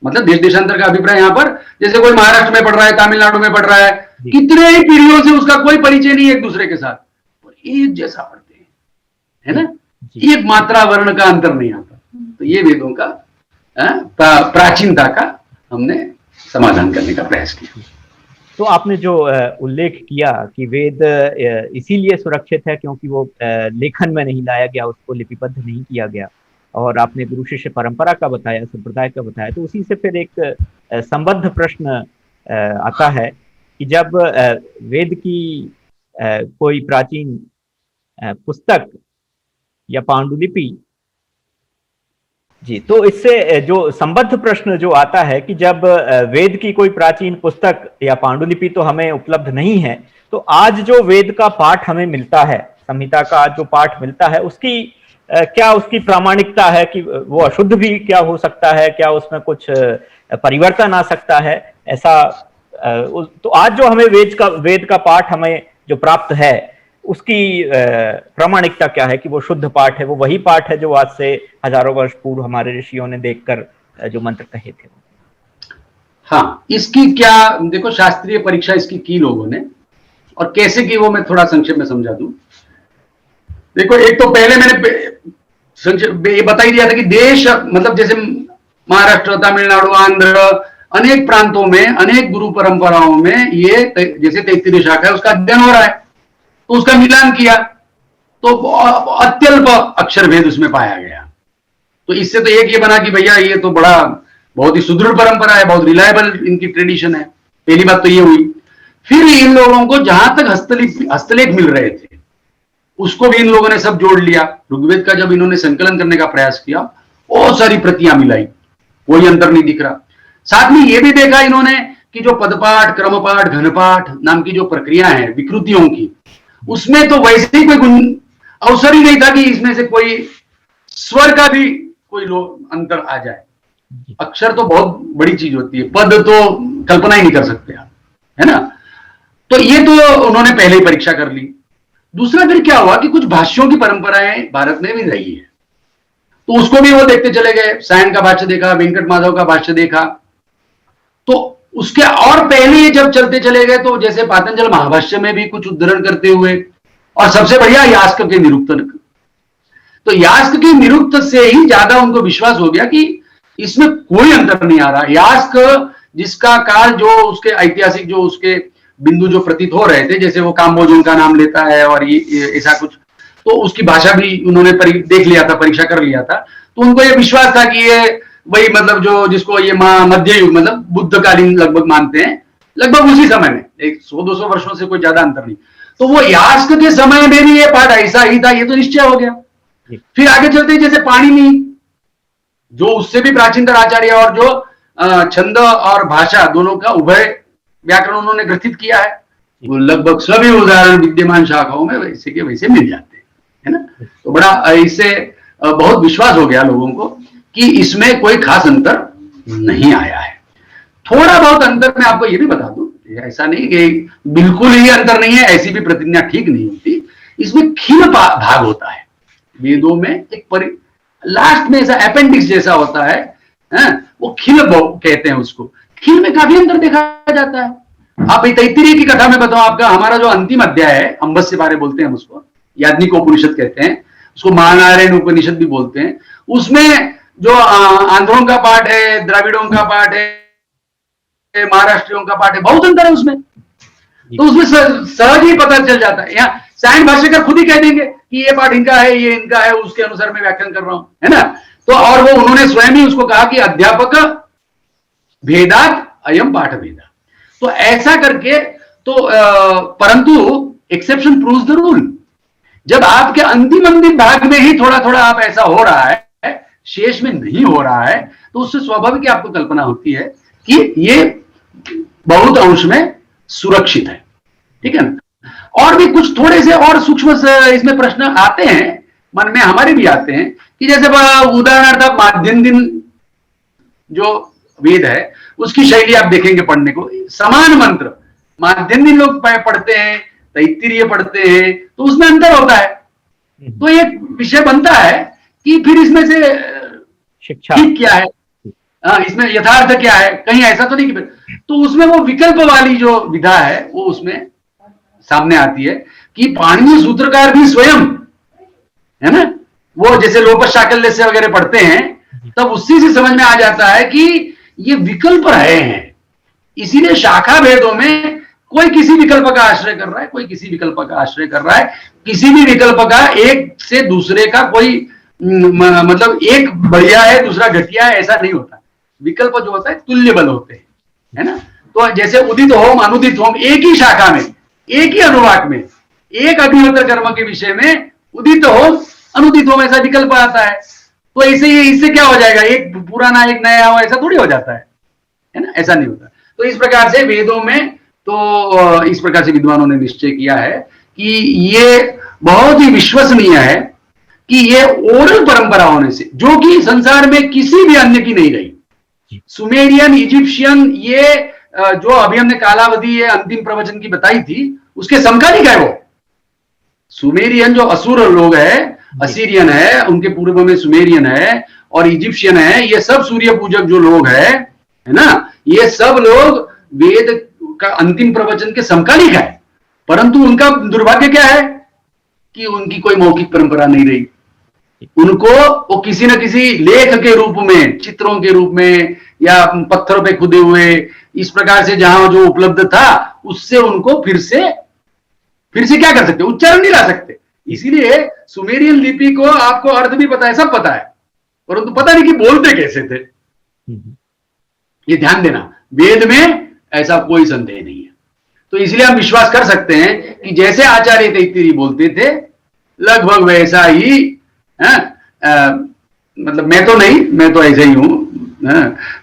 मतलब देश देशांतर का अभिप्राय यहां पर जैसे कोई महाराष्ट्र में पढ़ रहा है, तमिलनाडु में पढ़ रहा है, कितने ही पीढ़ियों से उसका कोई परिचय नहीं है एक दूसरे के साथ, और एक जैसा पढ़ते हैं, है ना। एक मात्रा वर्ण का अंतर नहीं आता। तो ये वेदों का प्राचीनता का हमने समाधान करने का प्रयास किया। तो आपने जो उल्लेख किया कि वेद इसीलिए सुरक्षित है क्योंकि वो लेखन में नहीं लाया गया, उसको लिपिबद्ध नहीं किया गया, और आपने गुरु शिष्य परंपरा का बताया, संप्रदाय का बताया, तो उसी से फिर एक संबद्ध प्रश्न आता है कि जब वेद की कोई प्राचीन पुस्तक या पांडुलिपि जी, तो इससे जो संबद्ध प्रश्न जो आता है कि जब वेद की कोई प्राचीन पुस्तक या पांडुलिपि तो हमें उपलब्ध नहीं है, तो आज जो वेद का पाठ हमें मिलता है, संहिता का जो पाठ मिलता है, उसकी क्या उसकी प्रामाणिकता है कि वो अशुद्ध भी क्या हो सकता है, क्या उसमें कुछ परिवर्तन आ सकता है, ऐसा तो आज जो हमें वेद का पाठ हमें जो प्राप्त है उसकी प्रामाणिकता क्या है कि वो शुद्ध पाठ है, वो वही पाठ है जो आज से हजारों वर्ष पूर्व हमारे ऋषियों ने देखकर जो मंत्र कहे थे। हाँ, इसकी क्या देखो, शास्त्रीय परीक्षा इसकी की लोगों ने, और कैसे की वो मैं थोड़ा संक्षेप में समझा दूं। देखो, एक तो पहले मैंने ये बता ही दिया था कि देश, मतलब जैसे महाराष्ट्र, तमिलनाडु, आंध्र, अनेक प्रांतों में, अनेक गुरु परंपराओं में ये जैसे तैत्तिरीय शाखा है उसका अध्ययन हो रहा है, तो उसका मिलान किया तो अत्यल्प अक्षर भेद उसमें पाया गया। तो इससे तो एक ये बना कि भैया ये तो बहुत ही सुदृढ़ परंपरा है, बहुत रिलायबल इनकी ट्रेडिशन है। पहली बात तो ये हुई। फिर इन लोगों को जहां तक हस्तलेख मिल रहे थे उसको भी इन लोगों ने सब जोड़ लिया। ऋग्वेद का जब इन्होंने संकलन करने का प्रयास किया, बहुत सारी प्रतियां मिलाई, कोई अंतर नहीं दिख रहा। साथ में यह भी देखा इन्होंने कि जो पदपाठ, क्रमपाठ, घनपाठ नाम की जो प्रक्रिया है विकृतियों की, उसमें तो वैसे ही कोई अवसर ही नहीं था कि इसमें से कोई स्वर का भी कोई अंतर आ जाए। अक्षर तो बहुत बड़ी चीज होती है, पद तो कल्पना ही नहीं कर सकते आप, है ना। तो ये तो उन्होंने पहले ही परीक्षा कर ली। दूसरा फिर क्या हुआ कि कुछ भाष्यों की परंपराएं भारत में भी रही है, तो उसको भी वो देखते चले गए। सायन का भाष्य देखा, वेंकट माधव का भाष्य देखा, तो उसके और पहले जब चलते चले गए तो जैसे पातंजल महाभाष्य में भी कुछ उद्धरण करते हुए और सबसे बढ़िया यास्क के निरुक्त। तो यास्क के निरुक्त से ही ज्यादा उनको विश्वास हो गया कि इसमें कोई अंतर नहीं आ रहा। यास्क जिसका काल जो उसके ऐतिहासिक जो उसके बिंदु जो प्रतीत हो रहे थे, जैसे वो काम्बोज उनका नाम लेता है और ये ऐसा कुछ, तो उसकी भाषा भी उन्होंने देख लिया था, परीक्षा कर लिया था। तो उनको ये विश्वास था कि ये वही मतलब जो जिसको ये मध्य युग मतलब बुद्धकालीन लगभग मानते हैं, लगभग उसी समय में 100-200 वर्षों से कोई ज्यादा अंतर नहीं। तो वो यास्क के समय में भी ये पाठ ऐसा ही था, ये तो निश्चय हो गया। फिर आगे चलते जैसे पाणिनि जो उससे भी प्राचीनतर आचार्य और जो छंद और भाषा दोनों का उभय व्याकरण उन्होंने ग्रथित किया है, वो लगभग सभी उदाहरण विद्यमान शाखाओं में वैसे के वैसे मिल जाते हैं, है ना। तो बड़ा इससे बहुत विश्वास हो गया लोगों को कि इसमें कोई खास अंतर नहीं आया है। थोड़ा बहुत अंतर मैं आपको ये भी बता दूं, ऐसा नहीं कि बिल्कुल ही अंतर नहीं है, ऐसी भी प्रतिज्ञा ठीक नहीं होती। इसमें खिल भाग होता है वेदों में, एक लास्ट में ऐसा अपेंडिक्स जैसा होता है, वो खिल कहते हैं उसको। खिल में काफी अंतर देखा जाता है। आप तैत्तिरीय की कथा में बताओ, आपका हमारा जो अंतिम अध्याय है, अम्बस्य बारे बोलते हैं उसको, याज्ञिक उपनिषद कहते हैं उसको, महानारायण उपनिषद भी बोलते हैं। उसमें जो आंध्रों का पाठ है, द्राविड़ों का पाठ है, महाराष्ट्रियों का पाठ है, बहुत अंतर है उसमें। तो उसमें सहज ही पता चल जाता है। यहाँ सायन भाष्यकर खुद ही कह देंगे कि ये पाठ इनका है, ये इनका है, उसके अनुसार मैं व्याख्यान कर रहा हूं, है ना। तो और वो उन्होंने स्वयं ही उसको कहा कि अध्यापक भेदात अयम पाठ भेदा। तो ऐसा करके तो परंतु एक्सेप्शन प्रूव्स द रूल। जब आपके अंतिम भाग में ही थोड़ा थोड़ा आप ऐसा हो रहा है, शेष में नहीं हो रहा है, तो उससे स्वाभाविक आपको कल्पना होती है कि ये बहुत अंश में सुरक्षित है, ठीक है ना। और भी कुछ थोड़े से और सूक्ष्म इसमें प्रश्न आते हैं, मन में हमारे भी आते हैं, कि जैसे उदाहरणार्थ माध्यम दिन जो वेद है उसकी शैली आप देखेंगे पढ़ने को, समान मंत्र माध्यम दिन लोग पढ़ते हैं, तैत्तिरीय पढ़ते हैं, तो उसमें अंतर होता है। तो एक विषय बनता है कि फिर इसमें से शिक्षा ठीक क्या है, इसमें यथार्थ क्या है, कहीं ऐसा तो नहीं कि, तो उसमें वो विकल्प वाली जो विधा है वो उसमें सामने आती है कि पाणिनि सूत्रकार भी स्वयं, है ना, वो जैसे लोपस शाकल्य से वगैरह पढ़ते हैं, तब उसी से समझ में आ जाता है कि ये विकल्प रहे हैं। इसीलिए शाखा भेदों में कोई किसी विकल्प का आश्रय कर रहा है, कोई किसी विकल्प का आश्रय कर रहा है। किसी भी विकल्प का एक से दूसरे का कोई मतलब एक बढ़िया है दूसरा घटिया है ऐसा नहीं होता। विकल्प जो होता है तुल्य बल होते हैं, है ना। तो जैसे उदित होम अनुदित होम, एक ही शाखा में एक ही अनुवाक में एक अभिहोत्र कर्म के विषय में उदित होम अनुदित होम ऐसा विकल्प आता है। तो ऐसे इससे क्या हो जाएगा, एक पुराना एक नया हो, ऐसा थोड़ी हो जाता है ना, ऐसा नहीं होता। तो इस प्रकार से वेदों में तो इस प्रकार से विद्वानों ने निश्चय किया है कि ये बहुत ही विश्वसनीय है कि ये ओरल परंपरा होने से, जो कि संसार में किसी भी अन्य की नहीं रही। सुमेरियन, इजिप्शियन, ये जो अभी हमने कालावधि ये अंतिम प्रवचन की बताई थी उसके समकालिक है वो। सुमेरियन जो असुर लोग है, असीरियन है, उनके पूर्व में सुमेरियन है और इजिप्शियन है, ये सब सूर्य पूजक जो लोग है ना, ये सब लोग वेद का अंतिम प्रवचन के समकालिक है। परंतु उनका दुर्भाग्य क्या है कि उनकी कोई मौखिक परंपरा नहीं रही। उनको वो किसी न किसी लेख के रूप में, चित्रों के रूप में या पत्थरों पे खुदे हुए इस प्रकार से जहां जो उपलब्ध था उससे उनको फिर से क्या कर सकते, उच्चारण नहीं ला सकते। इसीलिए सुमेरियन लिपि को आपको अर्थ भी पता है, सब पता है, परंतु पता नहीं कि बोलते कैसे थे। ये ध्यान देना, वेद में ऐसा कोई संदेह नहीं है। तो इसलिए हम विश्वास कर सकते हैं कि जैसे आचार्य तैत्तिरीय बोलते थे लगभग वैसा ही मतलब मैं तो नहीं, मैं तो ऐसे ही हूं,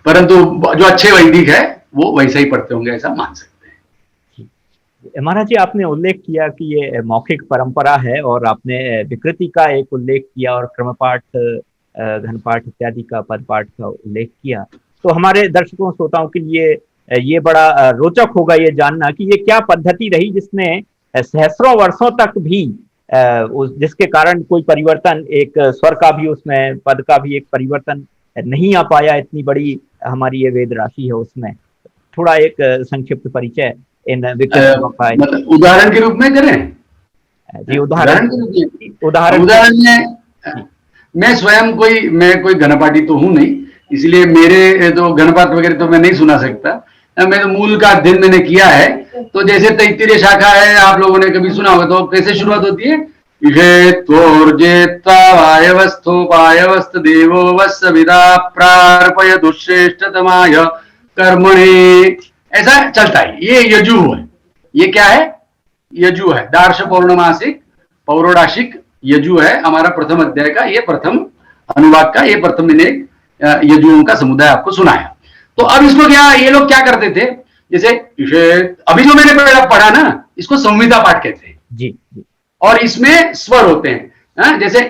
परंतु जो अच्छे वैदिक है वो वैसा ही पढ़ते होंगे, ऐसा मान सकते हैं। महाराज जी, आपने उल्लेख किया कि ये मौखिक परंपरा है और आपने विकृति का एक उल्लेख किया और क्रमपाठ, घनपाठ इत्यादि का पदपाठ का उल्लेख किया। तो हमारे दर्शकों श्रोताओं के लिए ये बड़ा रोचक होगा ये जानना कि ये क्या पद्धति रही जिसने सहस्रों वर्षों तक भी जिसके कारण कोई परिवर्तन, एक स्वर का भी उसमें, पद का भी एक परिवर्तन नहीं आ पाया। इतनी बड़ी हमारी ये वेद राशि है, उसमें थोड़ा एक संक्षिप्त परिचय इन विकल्पों का मतलब उदाहरण के रूप में करें। जी उदाहरण उदाहरण में मैं स्वयं मैं कोई घनपाठी तो हूं नहीं, इसलिए मेरे तो घनपाठ वगैरह तो मैं नहीं सुना सकता। मैं तो मूल का अध्ययन मैंने किया है। तो जैसे तैत्तिरीय शाखा है, आप लोगों ने कभी सुना होगा, तो कैसे शुरुआत होती है? वायवस्थो देवो वत्सविदा प्रार्पय दुश्रेष्ठतमाय कर्मणे, ऐसा चलता है। ये यजु है। ये क्या है? यजु है। दार्श पौर्णमासिक पौरोडाशिक यजु है हमारा प्रथम अध्याय का, ये प्रथम अनुवाक का, ये प्रथम मैंने यजुओं का समुदाय आपको सुनाया। तो अब इसको क्या, ये लोग क्या करते थे, जैसे अभी जो मैंने पढ़ा ना, इसको संहिता पाठ कहते हैं जी। और इसमें स्वर होते हैं, जैसे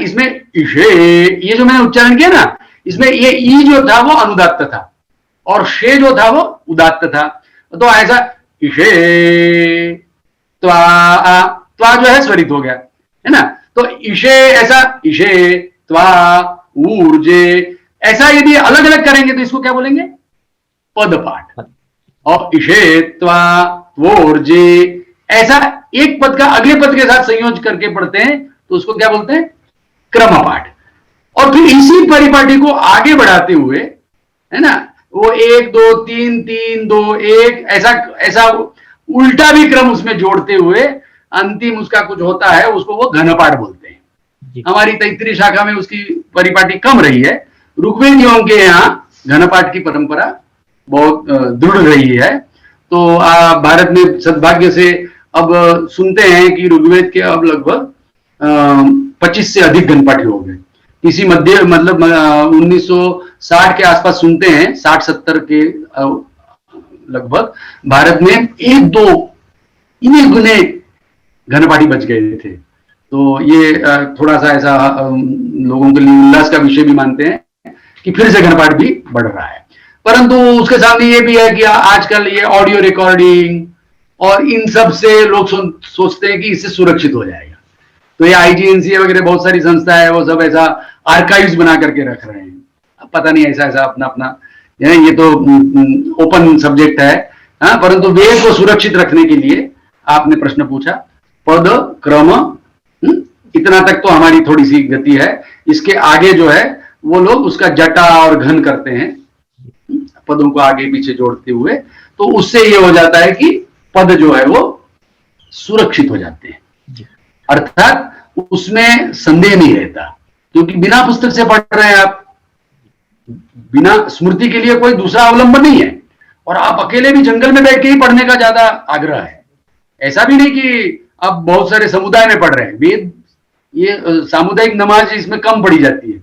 इसमें ये जो मैंने उच्चारण किया ना, इसमें ये ई जो था वो अनुदात्त था और शे जो था वो उदात्त था। तो ऐसा त्वा जो है स्वरित हो गया, है ना। तो इशे ऐसा, इशे त्वा ऊर्जे, ऐसा यदि अलग अलग करेंगे तो इसको क्या बोलेंगे? पद पाठ। और इशे त्वा वोर्जे, ऐसा एक पद का अगले पद के साथ संयोज करके पढ़ते हैं तो उसको क्या बोलते हैं? क्रम पाठ। और फिर इसी परिपाटी को आगे बढ़ाते हुए, है ना, वो 1 2 3 3 2 1 ऐसा उल्टा भी क्रम उसमें जोड़ते हुए अंतिम उसका कुछ होता है, उसको वो घनपाठ बोलते हैं। हमारी तैत्तिरीय शाखा में उसकी परिपाटी कम रही है। ऋग्वेदियों के यहाँ घनपाठ की परंपरा बहुत दृढ़ रही है। तो भारत में सद्भाग्य से अब सुनते हैं कि ऋग्वेद के अब लगभग 25 से अधिक घनपाठी हो गए। किसी मध्य मतलब 1960 के आसपास सुनते हैं, 60-70 के लगभग भारत में 1-2 इन्हीं गुने घनपाठी बच गए थे। तो ये थोड़ा सा ऐसा लोगों के लिए उल्लास का विषय भी मानते हैं कि फिर से घनपाठ भी बढ़ रहा है। परंतु उसके सामने ये भी है कि आजकल ये ऑडियो रिकॉर्डिंग और इन सब से लोग सोचते हैं कि इससे सुरक्षित हो जाएगा। तो ये IGNC वगैरह बहुत सारी संस्था है, वो सब ऐसा आर्काइव्स बना करके रख रहे हैं। पता नहीं ऐसा अपना अपना, ये तो ओपन सब्जेक्ट है। परंतु वेद को सुरक्षित रखने के लिए आपने प्रश्न पूछा, पद क्रम इतना तक तो हमारी थोड़ी सी गति है। इसके आगे जो है वो लोग उसका जटा और घन करते हैं, पदों को आगे पीछे जोड़ते हुए। तो उससे ये हो जाता है कि पद जो है वो सुरक्षित हो जाते हैं, अर्थात उसमें संदेह नहीं रहता, क्योंकि बिना पुस्तक से पढ़ रहे हैं आप, बिना स्मृति के लिए कोई दूसरा अवलंबन नहीं है, और आप अकेले भी जंगल में बैठ के ही पढ़ने का ज्यादा आग्रह है। ऐसा भी नहीं कि आप बहुत सारे समुदाय में पढ़ रहे हैं। वेद ये सामुदायिक नमाज इसमें कम पढ़ी जाती है।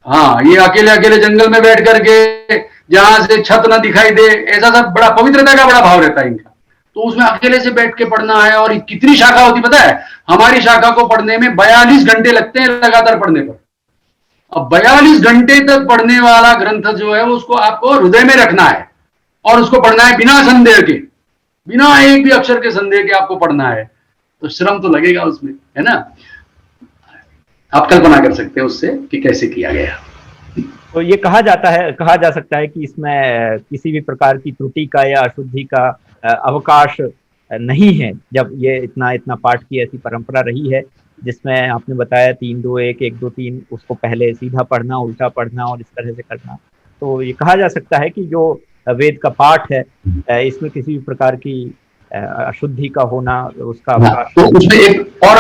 हाँ, ये अकेले अकेले जंगल में बैठ करके जहां से छत ना दिखाई दे, ऐसा सब बड़ा पवित्रता का बड़ा भाव रहता है इनका। तो उसमें अकेले से बैठ के पढ़ना है। और कितनी शाखा होती पता है? हमारी शाखा को पढ़ने में 42 घंटे लगते हैं लगातार पढ़ने पर। अब 42 घंटे तक पढ़ने वाला ग्रंथ जो है उसको आपको हृदय में रखना है और उसको पढ़ना है बिना संदेह के, बिना एक भी अक्षर के संदेह के आपको पढ़ना है। तो श्रम तो लगेगा उसमें, है ना। आप कल्पना कर सकते हैं उससे कि कैसे किया गया। तो ये कहा जा सकता है कि इसमें किसी भी प्रकार की त्रुटि का या अशुद्धि का अवकाश नहीं है, जब ये इतना पाठ की ऐसी परंपरा रही है जिसमें आपने बताया 3-2-1 1-2-3 उसको पहले सीधा पढ़ना, उल्टा पढ़ना और इस तरह से करना। तो ये कहा जा सकता है कि जो वेद का पाठ है इसमें किसी भी प्रकार की अशुद्धि का होना, उसका अवकाश। तो उसमें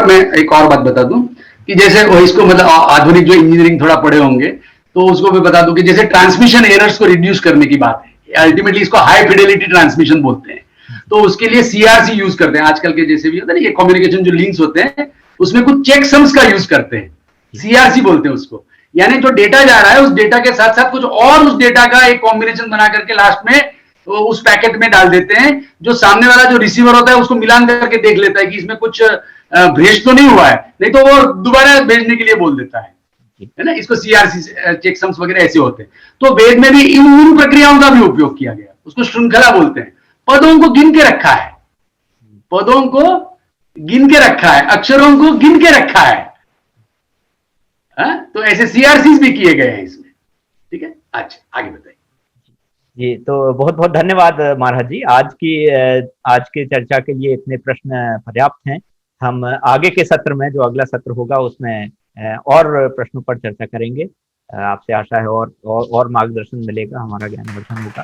मैं एक और बात बता दूं कि जैसे इसको मतलब आधुनिक जो इंजीनियरिंग थोड़ा पढ़े होंगे तो उसको मैं बता दूं कि जैसे ट्रांसमिशन एरर्स को रिड्यूस करने की बात है, अल्टीमेटली इसको हाई फिडेलिटी ट्रांसमिशन बोलते हैं। तो उसके लिए CRC यूज करते हैं। आजकल के जैसे भी होता है ना, ये कम्युनिकेशन जो लिंक्स होते हैं उसमें कुछ चेकसम्स का यूज करते हैं, CRC बोलते हैं उसको। यानी जो डेटा जा रहा है उस डेटा के साथ साथ कुछ और उस डेटा का एक कॉम्बिनेशन बना करके लास्ट में तो उस पैकेट में डाल देते हैं, जो सामने वाला जो रिसीवर होता है उसको मिलान करके देख लेता है कि इसमें कुछ भेज तो नहीं हुआ है, नहीं तो वो दोबारा भेजने के लिए बोल देता है ना। इसको CRC चेकसम्स वगैरह ऐसे होते हैं। तो वेद में भी इन प्रक्रियाओं का भी उपयोग किया गया, उसको श्रृंखला बोलते हैं। पदों को गिन के रखा है, पदों को गिन के रखा है, अक्षरों को गिन के रखा है। तो ऐसे CRCs भी किए गए हैं इसमें। ठीक है, अच्छा आगे बताइए। जी, तो बहुत बहुत धन्यवाद महाराज जी। आज की चर्चा के लिए इतने प्रश्न पर्याप्त हैं। हम आगे के सत्र में, जो अगला सत्र होगा, उसमें और प्रश्नों पर चर्चा करेंगे। आपसे आशा है और मार्गदर्शन मिलेगा, हमारा ज्ञानवर्धन होगा।